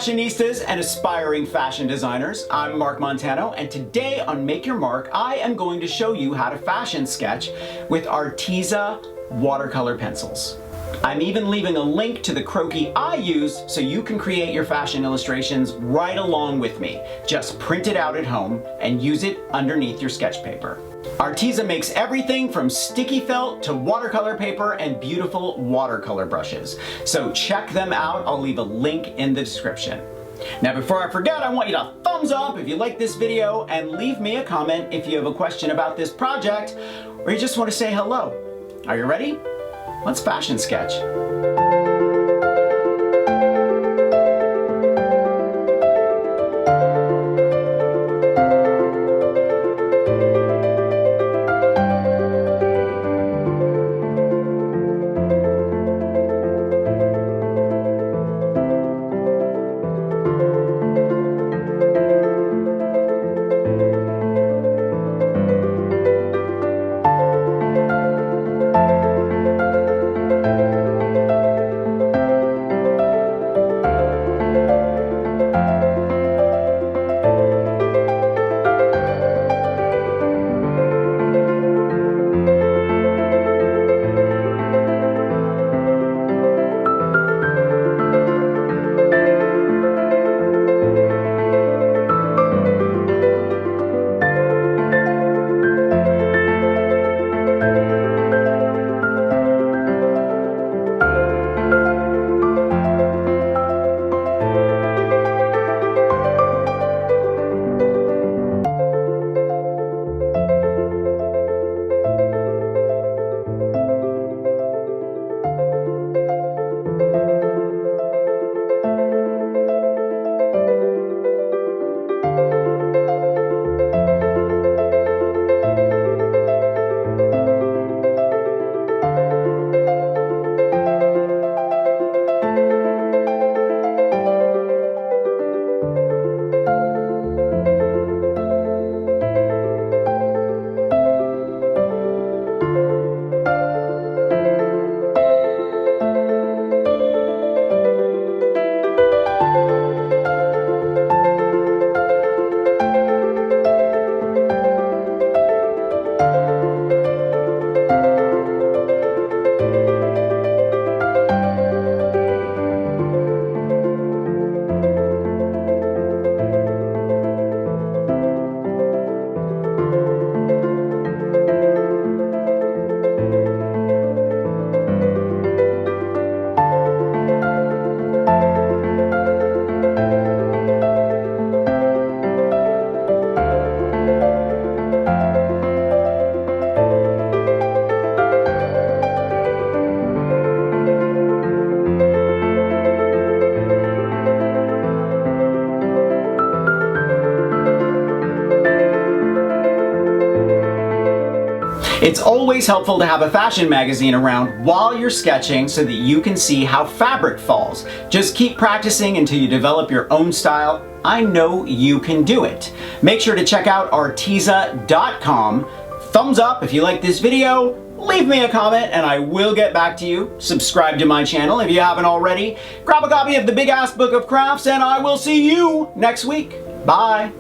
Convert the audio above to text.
fashionistas and aspiring fashion designers. I'm Mark Montano, and today on Make Your Mark, I am going to show you how to fashion sketch with Arteza Watercolor Pencils. I'm even leaving a link to the croquis I use so you can create your fashion illustrations right along with me. Just print it out at home and use it underneath your sketch paper. Arteza makes everything from sticky felt to watercolor paper and beautiful watercolor brushes. So check them out. I'll leave a link in the description. Now before I forget, I want you to thumbs up if you like this video and leave me a comment if you have a question about this project or you just want to say hello. Are you ready? Let's fashion sketch. It's always helpful to have a fashion magazine around while you're sketching so that you can see how fabric falls. Just keep practicing until you develop your own style. I know you can do it. Make sure to check out arteza.com. Thumbs up if you like this video. Leave me a comment and I will get back to you. Subscribe to my channel if you haven't already. Grab a copy of the Big Ass Book of Crafts and I will see you next week. Bye.